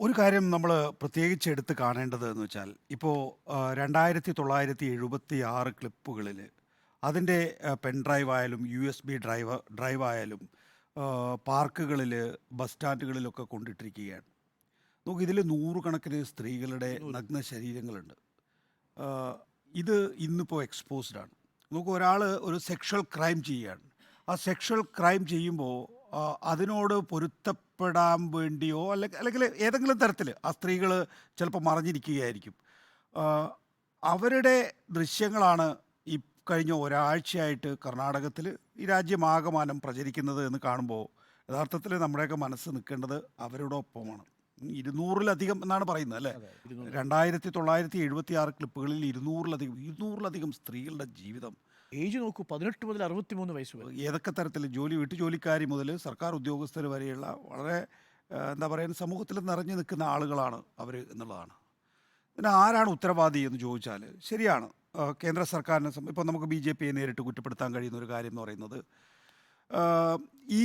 ഒരു കാര്യം നമ്മൾ പ്രത്യേകിച്ച് എടുത്ത് കാണേണ്ടത് എന്ന് വെച്ചാൽ ഇപ്പോൾ 2976 ക്ലിപ്പുകളിൽ അതിൻ്റെ പെൻ ഡ്രൈവ് ആയാലും യു എസ് ബി ഡ്രൈവ് ആയാലും പാർക്കുകളിൽ ബസ് സ്റ്റാൻഡുകളിലൊക്കെ കൊണ്ടിട്ടിരിക്കുകയാണ്. നോക്ക്, ഇതിൽ നൂറുകണക്കിന് സ്ത്രീകളുടെ 100. നഗ്ന ശരീരങ്ങളുണ്ട്. ആ, ഇത് ഇന്നിപ്പോൾ എക്സ്പോസ്ഡ് ആണ്. നോക്കൂ, ഒരാൾ ഒരു സെക്ഷൽ ക്രൈം ചെയ്യുകയാണ്. ആ സെക്ഷൽ ക്രൈം ചെയ്യുമ്പോൾ അതിനോട് പൊരുത്തപ്പെടാൻ വേണ്ടിയോ അല്ലെങ്കിൽ ഏതെങ്കിലും തരത്തിൽ ആ സ്ത്രീകൾ ചിലപ്പോൾ മറഞ്ഞിരിക്കുകയായിരിക്കും. ആ, അവരുടെ ദൃശ്യങ്ങളാണ് ഈ കഴിഞ്ഞ ഒരാഴ്ചയായിട്ട് കർണാടകത്തിൽ ഈ രാജ്യമാകമാനം പ്രചരിക്കുന്നത് എന്ന് കാണുമ്പോൾ യഥാർത്ഥത്തിൽ നമ്മുടെയൊക്കെ മനസ്സ് നിൽക്കേണ്ടത് അവരുടെ ഒപ്പമാണ്. 200-ലധികം എന്നാണ് പറയുന്നത്, അല്ലേ? അതെ, 200. 2976 ക്ലിപ്പുകളിൽ 200-ലധികം സ്ത്രീകളുടെ ജീവിതം ഏജ് നോക്കൂ, 18 മുതൽ 63 വയസ്സ് വരെ. ഏതൊക്കെ തരത്തിൽ വീട്ടുജോലിക്കാരി മുതൽ സർക്കാർ ഉദ്യോഗസ്ഥർ വരെയുള്ള വളരെ എന്താ പറയുക, സമൂഹത്തിൽ നിറഞ്ഞു നിൽക്കുന്ന ആളുകളാണ് അവർ എന്നുള്ളതാണ്. ഇതിന് ആരാണ് ഉത്തരവാദി എന്ന് ചോദിച്ചാൽ ശരിയാണ്, കേന്ദ്ര സർക്കാരിനെ ഇപ്പോൾ നമുക്ക് BJPയെ നേരിട്ട് കുറ്റപ്പെടുത്താൻ കഴിയുന്ന ഒരു കാര്യം എന്ന് പറയുന്നത് ഈ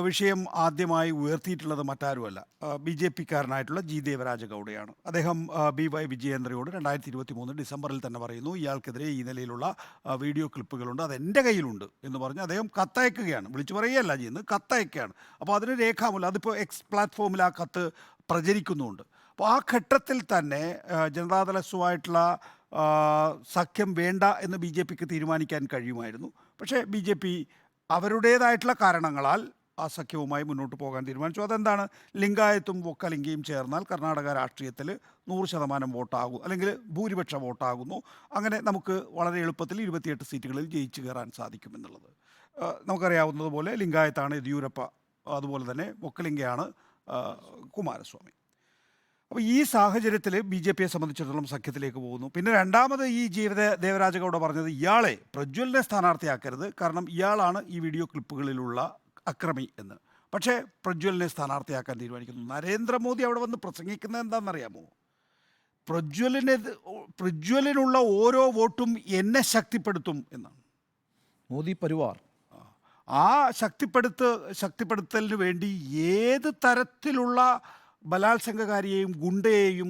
വിഷയം ആദ്യമായി ഉയർത്തിയിട്ടുള്ളത് മറ്റാരുമല്ല, BJPക്കാരനായിട്ടുള്ള ജി ദേവരാജ ഗൗഡയാണ്. അദ്ദേഹം BY വിജയേന്ദ്രയോട് 2023 ഡിസംബറിൽ തന്നെ പറയുന്നു, ഇയാൾക്കെതിരെ ഈ നിലയിലുള്ള വീഡിയോ ക്ലിപ്പുകളുണ്ട്, അതെൻ്റെ കയ്യിലുണ്ട് എന്ന് പറഞ്ഞ് അദ്ദേഹം കത്തയക്കുകയാണ്. വിളിച്ചു പറയുകയല്ല ചെയ്യുന്നത്, കത്തയക്കുകയാണ്. അപ്പോൾ അതിന് രേഖാമൂലം അതിപ്പോൾ എക്സ് പ്ലാറ്റ്ഫോമിൽ ആ കത്ത് പ്രചരിക്കുന്നുമുണ്ട്. അപ്പോൾ ആ ഘട്ടത്തിൽ തന്നെ ജനതാദളസുമായിട്ടുള്ള സഖ്യം വേണ്ട എന്ന് BJPക്ക് തീരുമാനിക്കാൻ കഴിയുമായിരുന്നു. പക്ഷേ BJP അവരുടേതായിട്ടുള്ള കാരണങ്ങളാൽ ആ സഖ്യവുമായി മുന്നോട്ട് പോകാൻ തീരുമാനിച്ചു. അതെന്താണ്? ലിംഗായത്തും വൊക്കലിംഗയും ചേർന്നാൽ കർണാടക രാഷ്ട്രീയത്തിൽ 100% വോട്ടാകും, അല്ലെങ്കിൽ ഭൂരിപക്ഷ വോട്ടാകുന്നു. അങ്ങനെ നമുക്ക് വളരെ എളുപ്പത്തിൽ 28 സീറ്റുകളിൽ ജയിച്ചു കയറാൻ സാധിക്കുമെന്നുള്ളത് നമുക്കറിയാവുന്നതുപോലെ ലിംഗായത്താണ് യെദ്യൂരപ്പ, അതുപോലെ തന്നെ വൊക്കലിംഗയാണ് കുമാരസ്വാമി. അപ്പോൾ ഈ സാഹചര്യത്തിൽ BJPയെ സംബന്ധിച്ചിടത്തോളം സഖ്യത്തിലേക്ക് പോകുന്നു. പിന്നെ രണ്ടാമത് ഈ ദേവരാജ ഗൗഡ പറഞ്ഞത് ഇയാളെ പ്രജ്വലിനെ സ്ഥാനാർത്ഥിയാക്കരുത്, കാരണം ഇയാളാണ് ഈ വീഡിയോ ക്ലിപ്പുകളിലുള്ള അക്രമി എന്ന്. പക്ഷേ പ്രജ്വലിനെ സ്ഥാനാർത്ഥിയാക്കാൻ തീരുമാനിക്കുന്നു. നരേന്ദ്രമോദി അവിടെ വന്ന് പ്രസംഗിക്കുന്നത് എന്താണെന്നറിയാമോ? പ്രജ്വലിനുള്ള ഓരോ വോട്ടും എന്നെ ശക്തിപ്പെടുത്തും എന്നാണ്. മോദി പരിവാർ. ആ ശക്തിപ്പെടുത്തലിന് വേണ്ടി ഏത് തരത്തിലുള്ള ബലാത്സംഗകാരിയെയും ഗുണ്ടയെയും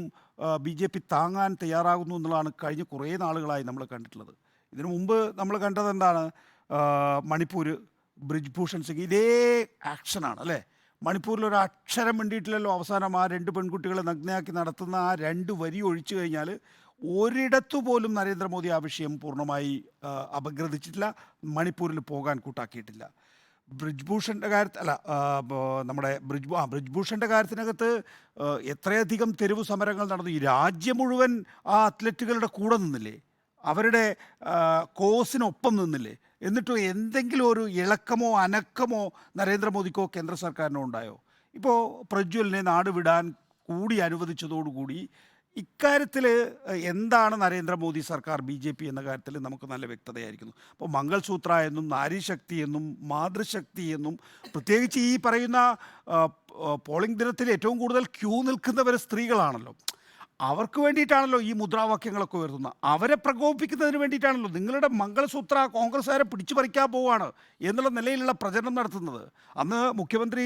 BJP താങ്ങാൻ തയ്യാറാകുന്നു എന്നുള്ളതാണ് കഴിഞ്ഞ കുറേ നാളുകളായി നമ്മൾ കണ്ടിട്ടുള്ളത്. ഇതിനു മുമ്പ് നമ്മൾ കണ്ടത് എന്താണ്? മണിപ്പൂർ ബ്രിജ്ഭൂഷൺ സിംഗ് ഇതേ ആക്ഷനാണ്, അല്ലേ? മണിപ്പൂരിൽ ഒരു അക്ഷരം വേണ്ടിയിട്ടില്ലല്ലോ. അവസാനം ആ 2 പെൺകുട്ടികളെ നഗ്നയാക്കി നടത്തുന്ന ആ 2 വരി ഒഴിച്ചു കഴിഞ്ഞാൽ ഒരിടത്തു പോലും നരേന്ദ്രമോദി ആ വിഷയം പൂർണ്ണമായി അപഗ്രഥിച്ചിട്ടില്ല, മണിപ്പൂരിൽ പോകാൻ കൂട്ടാക്കിയിട്ടില്ല. ബ്രിജ്ഭൂഷൻ്റെ കാര്യത്തിൽ അല്ല, നമ്മുടെ ബ്രിജ്ഭൂഷൻ്റെ കാര്യത്തിനകത്ത് എത്രയധികം തെരുവ് സമരങ്ങൾ നടന്നു. ഈ രാജ്യം മുഴുവൻ ആ അത്ലറ്റുകളുടെ കൂടെ നിന്നില്ലേ, അവരുടെ കോസിനൊപ്പം നിന്നില്ലേ? എന്നിട്ടും എന്തെങ്കിലും ഒരു ഇളക്കമോ അനക്കമോ നരേന്ദ്രമോദിക്കോ കേന്ദ്ര സർക്കാരിനോ ഉണ്ടായോ? ഇപ്പോൾ പ്രജ്വലിനെ നാട് വിടാൻ കൂടി അനുവദിച്ചതോടുകൂടി ഇക്കാര്യത്തിൽ എന്താണ് നരേന്ദ്രമോദി സർക്കാർ BJP എന്ന കാര്യത്തിൽ നമുക്ക് നല്ല വ്യക്തതയായിരിക്കുന്നു. അപ്പോൾ മംഗൾസൂത്ര എന്നും നാരീശക്തി എന്നും മാതൃശക്തി എന്നും പ്രത്യേകിച്ച് ഈ പറയുന്ന പോളിംഗ് ദിനത്തിൽ ഏറ്റവും കൂടുതൽ ക്യൂ നിൽക്കുന്നവർ സ്ത്രീകളാണല്ലോ. അവർക്ക് വേണ്ടിയിട്ടാണല്ലോ ഈ മുദ്രാവാക്യങ്ങളൊക്കെ ഉയർത്തുന്നത്. അവരെ പ്രകോപിപ്പിക്കുന്നതിന് വേണ്ടിയിട്ടാണല്ലോ. നിങ്ങളുടെ മംഗൾസൂത്ര കോൺഗ്രസ്സുകാരെ പിടിച്ചു പറിക്കാൻ പോവുകയാണ് എന്നുള്ള നിലയിലുള്ള പ്രചരണം നടത്തുന്നത്. അന്ന് മുഖ്യമന്ത്രി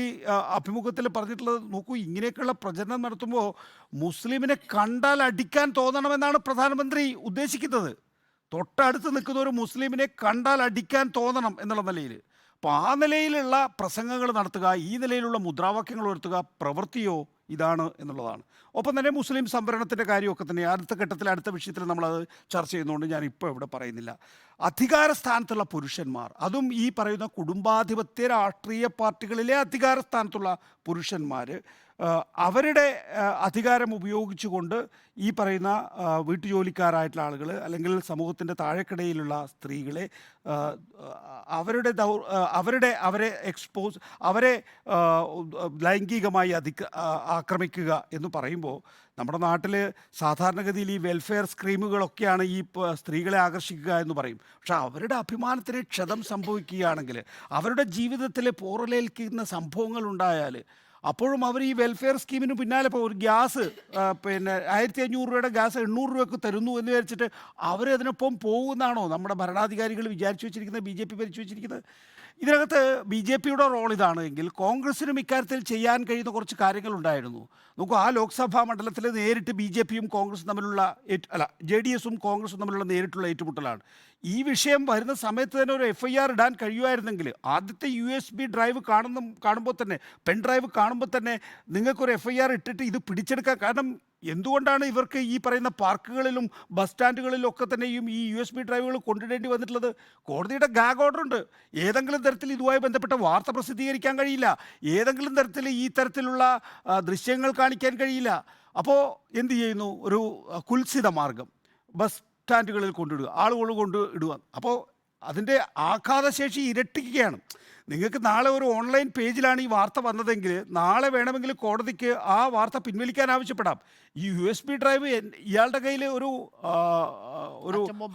അഭിമുഖത്തിൽ പറഞ്ഞിട്ടുള്ളത്, നോക്കൂ, ഇങ്ങനെയൊക്കെയുള്ള പ്രചരണം നടത്തുമ്പോൾ മുസ്ലിമിനെ കണ്ടാൽ അടിക്കാൻ തോന്നണമെന്നാണ് പ്രധാനമന്ത്രി ഉദ്ദേശിക്കുന്നത്. തൊട്ടടുത്ത് നിൽക്കുന്ന ഒരു മുസ്ലിമിനെ കണ്ടാൽ അടിക്കാൻ തോന്നണം എന്നുള്ള നിലയിൽ. അപ്പോൾ ആ നിലയിലുള്ള പ്രസംഗങ്ങൾ നടത്തുക, ഈ നിലയിലുള്ള മുദ്രാവാക്യങ്ങൾ ഉയർത്തുക, പ്രവൃത്തിയോ ഇതാണ് എന്നുള്ളതാണ്. ഒപ്പം തന്നെ മുസ്ലിം സംവരണത്തിൻ്റെ കാര്യമൊക്കെ തന്നെ അടുത്ത ഘട്ടത്തിൽ അടുത്ത വിഷയത്തിൽ നമ്മളത് ചർച്ച ചെയ്യുന്നതുകൊണ്ട് ഞാനിപ്പോൾ ഇവിടെ പറയുന്നില്ല. അധികാര സ്ഥാനത്തുള്ള പുരുഷന്മാർ, അതും ഈ പറയുന്ന കുടുംബാധിപത്യ രാഷ്ട്രീയ പാർട്ടികളിലെ അധികാര സ്ഥാനത്തുള്ള പുരുഷന്മാർ അവരുടെ അധികാരം ഉപയോഗിച്ചുകൊണ്ട് ഈ പറയുന്ന വീട്ടുജോലിക്കാരായിട്ടുള്ള ആളുകൾ അല്ലെങ്കിൽ സമൂഹത്തിൻ്റെ താഴെക്കിടയിലുള്ള സ്ത്രീകളെ അവരെ അവരെ ലൈംഗികമായി ആക്രമിക്കുക എന്ന് പറയുമ്പോൾ നമ്മുടെ നാട്ടിൽ സാധാരണഗതിയിൽ ഈ വെൽഫെയർ സ്കീമുകളൊക്കെയാണ് ഈ സ്ത്രീകളെ ആകർഷിക്കുക എന്ന് പറയും. പക്ഷെ അവരുടെ അഭിമാനത്തിന് ക്ഷതം സംഭവിക്കുകയാണെങ്കിൽ, അവരുടെ ജീവിതത്തിൽ പോറലേൽക്കുന്ന സംഭവങ്ങൾ ഉണ്ടായാൽ, അപ്പോഴും അവർ ഈ വെൽഫെയർ സ്കീമിന് പിന്നാലെ ഇപ്പോൾ ഒരു ഗ്യാസ് 1500 രൂപയുടെ ഗ്യാസ് 800 രൂപയ്ക്ക് തരുന്നു എന്ന് വിചാരിച്ചിട്ട് അവരതിനൊപ്പം പോകുന്നതാണോ നമ്മുടെ ഭരണാധികാരികൾ വിചാരിച്ചു വെച്ചിരിക്കുന്നത്, BJP ഭരിച്ചു വെച്ചിരിക്കുന്നത്? ഇതിനകത്ത് ബി ജെ പിയുടെ റോൾ ഇതാണ് എങ്കിൽ കോൺഗ്രസിനും ഇക്കാര്യത്തിൽ ചെയ്യാൻ കഴിയുന്ന കുറച്ച് കാര്യങ്ങളുണ്ടായിരുന്നു. നോക്കൂ, ആ ലോക്സഭാ മണ്ഡലത്തിൽ നേരിട്ട് ബി ജെ പിയും കോൺഗ്രസും തമ്മിലുള്ള ജെ ഡി എസും കോൺഗ്രസും തമ്മിലുള്ള നേരിട്ടുള്ള ഏറ്റുമുട്ടലാണ്. ഈ വിഷയം വരുന്ന സമയത്ത് തന്നെ ഒരു FIR ഇടാൻ കഴിയുമായിരുന്നെങ്കിൽ ആദ്യത്തെ USB ഡ്രൈവ് കാണുമ്പോൾ തന്നെ പെൻ ഡ്രൈവ് കാണുമ്പോൾ തന്നെ നിങ്ങൾക്കൊരു FIR ഇട്ടിട്ട് ഇത് പിടിച്ചെടുക്കാൻ. കാരണം എന്തുകൊണ്ടാണ് ഇവർക്ക് ഈ പറയുന്ന പാർക്കുകളിലും ബസ് സ്റ്റാൻഡുകളിലും ഒക്കെ തന്നെയും ഈ USB ഡ്രൈവുകൾ കൊണ്ടിടേണ്ടി വന്നിട്ടുള്ളത്? കോടതിയുടെ ഗാഗ് ഓർഡർ ഉണ്ട്. ഏതെങ്കിലും തരത്തിൽ ഇതുമായി ബന്ധപ്പെട്ട വാർത്ത പ്രസിദ്ധീകരിക്കാൻ കഴിയില്ല, ഏതെങ്കിലും തരത്തിൽ ഈ തരത്തിലുള്ള ദൃശ്യങ്ങൾ കാണിക്കാൻ കഴിയില്ല. അപ്പോൾ എന്ത് ചെയ്യുന്നു? ഒരു കുൽസിത മാർഗം ബസ് സ്റ്റാൻഡുകളിൽ കൊണ്ടിടുക, ആളുകൾ കൊണ്ട് ഇടുക. അപ്പോൾ അതിൻ്റെ ആഘാതശേഷി ഇരട്ടിക്കുകയാണ്. നിങ്ങൾക്ക് നാളെ ഒരു ഓൺലൈൻ പേജിലാണ് ഈ വാർത്ത വന്നതെങ്കിൽ നാളെ വേണമെങ്കിൽ കോടതിക്ക് ആ വാർത്ത പിൻവലിക്കാൻ ആവശ്യപ്പെടാം. ഈ USB ഡ്രൈവ് ഇയാളുടെ കയ്യിൽ ഒരു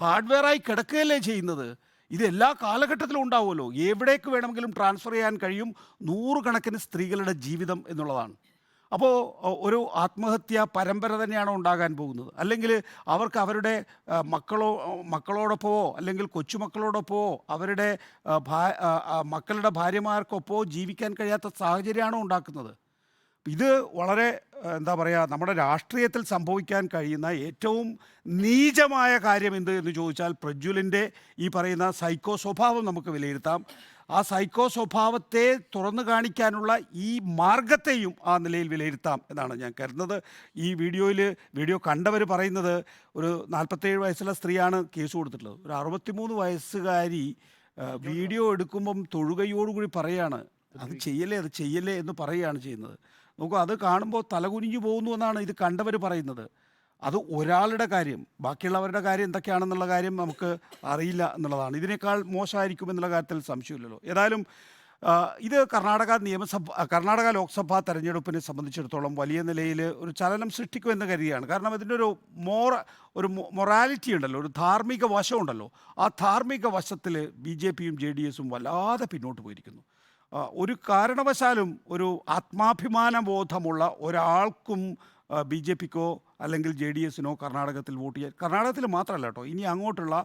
ഹാർഡ്വെയറായി കിടക്കുകയല്ലേ ചെയ്യുന്നത്. ഇത് എല്ലാ കാലഘട്ടത്തിലും ഉണ്ടാവുമല്ലോ, എവിടേക്ക് വേണമെങ്കിലും ട്രാൻസ്ഫർ ചെയ്യാൻ കഴിയും. നൂറുകണക്കിന് സ്ത്രീകളുടെ ജീവിതം എന്നുള്ളതാണ്. അപ്പോൾ ഒരു ആത്മഹത്യ പരമ്പര തന്നെയാണോ ഉണ്ടാകാൻ പോകുന്നത്? അല്ലെങ്കിൽ അവർക്ക് അവരുടെ മക്കളോടൊപ്പമോ അല്ലെങ്കിൽ കൊച്ചുമക്കളോടൊപ്പമോ അവരുടെ മക്കളുടെ ഭാര്യമാർക്കൊപ്പമോ ജീവിക്കാൻ കഴിയാത്ത സാഹചര്യമാണോ ഉണ്ടാക്കുന്നത്? ഇത് വളരെ എന്താ പറയുക, നമ്മുടെ രാഷ്ട്രീയത്തിൽ സംഭവിക്കാൻ കഴിയുന്ന ഏറ്റവും നീചമായ കാര്യം എന്ത് എന്ന് ചോദിച്ചാൽ പ്രജ്വലിൻ്റെ ഈ പറയുന്ന സൈക്കോ സ്വഭാവം നമുക്ക് വിലയിരുത്താം. ആ സൈക്കോ സ്വഭാവത്തെ തുറന്നു കാണിക്കാനുള്ള ഈ മാർഗത്തെയും ആ നിലയിൽ വിലയിരുത്താം എന്നാണ് ഞാൻ കരുതുന്നത്. ഈ വീഡിയോ കണ്ടവർ പറയുന്നത് ഒരു 47 വയസ്സുള്ള സ്ത്രീയാണ് കേസ് കൊടുത്തിട്ടുള്ളത്. ഒരു 63 വയസ്സുകാരി വീഡിയോ എടുക്കുമ്പം തൊഴുകയോടുകൂടി പറയാണ് അത് ചെയ്യല്ലേ എന്ന് പറയുകയാണ് ചെയ്യുന്നത്. നോക്കൂ, അത് കാണുമ്പോൾ തലകുനിഞ്ഞു പോകുന്നു എന്നാണ് ഇത് കണ്ടവർ പറയുന്നത്. അത് ഒരാളുടെ കാര്യം, ബാക്കിയുള്ളവരുടെ കാര്യം എന്തൊക്കെയാണെന്നുള്ള കാര്യം നമുക്ക് അറിയില്ല എന്നുള്ളതാണ്. ഇതിനേക്കാൾ മോശമായിരിക്കും എന്നുള്ള കാര്യത്തിൽ സംശയമില്ലല്ലോ. ഏതായാലും ഇത് കർണാടക ലോക്സഭാ തെരഞ്ഞെടുപ്പിനെ സംബന്ധിച്ചിടത്തോളം വലിയ നിലയിൽ ഒരു ചലനം സൃഷ്ടിക്കുമെന്ന് കരുതിയാണ്. കാരണം ഇതിൻ്റെ ഒരു മൊറാലിറ്റി ഉണ്ടല്ലോ, ഒരു ധാർമ്മിക വശമുണ്ടല്ലോ. ആ ധാർമ്മിക വശത്തിൽ BJPയും JDSഉം വല്ലാതെ പിന്നോട്ട് പോയിരിക്കുന്നു. ഒരു കാരണവശാലും ഒരു ആത്മാഭിമാന ബോധമുള്ള ഒരാൾക്കും BJPക്കോ അല്ലെങ്കിൽ JDSനോ കർണാടകത്തിൽ വോട്ട് ചെയ്യാൻ, കർണാടകത്തിൽ മാത്രമല്ല കേട്ടോ, ഇനി അങ്ങോട്ടുള്ള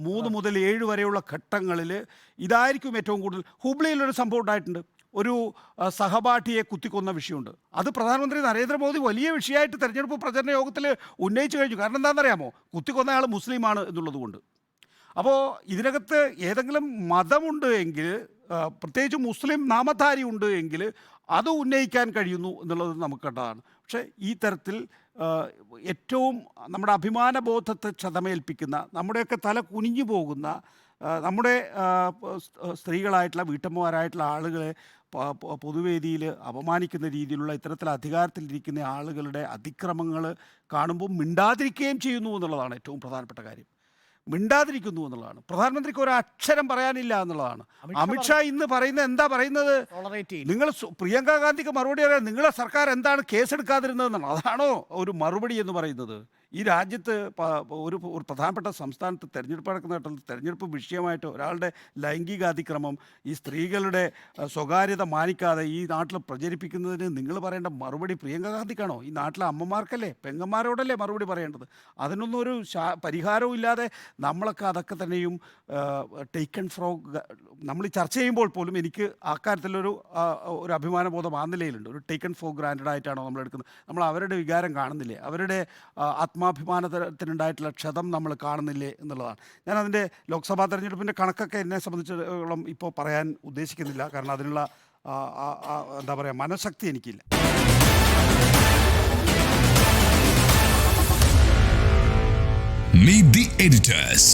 3 മുതൽ 7 വരെയുള്ള ഘട്ടങ്ങളിൽ ഇതായിരിക്കും ഏറ്റവും കൂടുതൽ. ഹുബ്ലിയിലൊരു സംഭവം ഉണ്ടായിട്ടുണ്ട്. ഒരു സഹപാഠിയെ കുത്തിക്കൊന്ന വിഷയമുണ്ട്. അത് പ്രധാനമന്ത്രി നരേന്ദ്രമോദി വലിയ വിഷയമായിട്ട് തെരഞ്ഞെടുപ്പ് പ്രചരണ യോഗത്തിൽ ഉന്നയിച്ചു കഴിഞ്ഞു. കാരണം എന്താണെന്നറിയാമോ? കുത്തിക്കൊന്നയാൾ മുസ്ലിമാണ് എന്നുള്ളത് കൊണ്ട്. അപ്പോൾ ഇതിനകത്ത് ഏതെങ്കിലും മതമുണ്ട് എങ്കിൽ, പ്രത്യേകിച്ച് മുസ്ലിം നാമധാരി ഉണ്ട് എങ്കിൽ അത് ഉന്നയിക്കാൻ കഴിയുന്നു എന്നുള്ളത് നമുക്ക് കണ്ടതാണ്. പക്ഷേ ഈ തരത്തിൽ ഏറ്റവും നമ്മുടെ അഭിമാനബോധത്തെ ക്ഷതമേൽപ്പിക്കുന്ന, നമ്മുടെയൊക്കെ തല കുനിഞ്ഞു പോകുന്ന, നമ്മുടെ സ്ത്രീകളായിട്ടുള്ള വീട്ടമ്മമാരായിട്ടുള്ള ആളുകളെ പൊതുവേദിയിൽ അപമാനിക്കുന്ന രീതിയിലുള്ള ഇത്തരത്തിൽ അധികാരത്തിലിരിക്കുന്ന ആളുകളുടെ അതിക്രമങ്ങൾ കാണുമ്പോൾ മിണ്ടാതിരിക്കുകയും ചെയ്യുന്നു എന്നുള്ളതാണ് ഏറ്റവും പ്രധാനപ്പെട്ട കാര്യം. മിണ്ടാതിരിക്കുന്നു എന്നുള്ളതാണ്. പ്രധാനമന്ത്രിക്ക് ഒരു അക്ഷരം പറയാനില്ല എന്നുള്ളതാണ്. അമിത്ഷാ ഇന്ന് എന്താ പറയുന്നത്? നിങ്ങൾ പ്രിയങ്ക ഗാന്ധിക്ക് മറുപടി പറയാൻ നിങ്ങളെ സർക്കാർ എന്താണ് കേസെടുക്കാതിരുന്നതെന്നാണ്. അതാണോ ഒരു മറുപടി എന്ന് പറയുന്നത്? ഈ രാജ്യത്ത് ഒരു പ്രധാനപ്പെട്ട സംസ്ഥാനത്ത് തെരഞ്ഞെടുപ്പ് നടക്കുന്ന തെരഞ്ഞെടുപ്പ് വിഷയമായിട്ട് ഒരാളുടെ ലൈംഗിക അതിക്രമം, ഈ സ്ത്രീകളുടെ സ്വകാര്യത മാനിക്കാതെ ഈ നാട്ടിൽ പ്രചരിപ്പിക്കുന്നതിന് നിങ്ങൾ പറയേണ്ട മറുപടി പ്രിയങ്ക ഗാന്ധിക്കാണോ? ഈ നാട്ടിലെ അമ്മമാർക്കല്ലേ, പെങ്ങന്മാരോടല്ലേ മറുപടി പറയേണ്ടത്? അതിനൊന്നും ഒരു പരിഹാരവും ഇല്ലാതെ നമ്മളൊക്കെ അതൊക്കെ തന്നെയും ടേക്കൺ ഫ്രോ, നമ്മൾ ചർച്ച ചെയ്യുമ്പോൾ പോലും എനിക്ക് ആ കാര്യത്തിലൊരു അഭിമാനബോധം ആ നിലയിലുണ്ട്. ഒരു ടേക്കൺ ഫോർ ഗ്രാൻഡഡ് ആയിട്ടാണോ നമ്മൾ എടുക്കുന്നത്? നമ്മൾ അവരുടെ വികാരം കാണുന്നില്ലേ? അവരുടെ ആത്മാഭിമാനത്തിനുണ്ടായിട്ടുള്ള ക്ഷതം നമ്മൾ കാണുന്നില്ലേ എന്നുള്ളതാണ്. ഞാൻ അതിൻ്റെ ലോക്സഭാ തെരഞ്ഞെടുപ്പിൻ്റെ കണക്കൊക്കെ എന്നെ സംബന്ധിച്ചിടത്തോളം ഇപ്പോൾ പറയാൻ ഉദ്ദേശിക്കുന്നില്ല. കാരണം അതിനുള്ള എന്താ പറയുക, മനഃശക്തി എനിക്കില്ല. Meet the editors.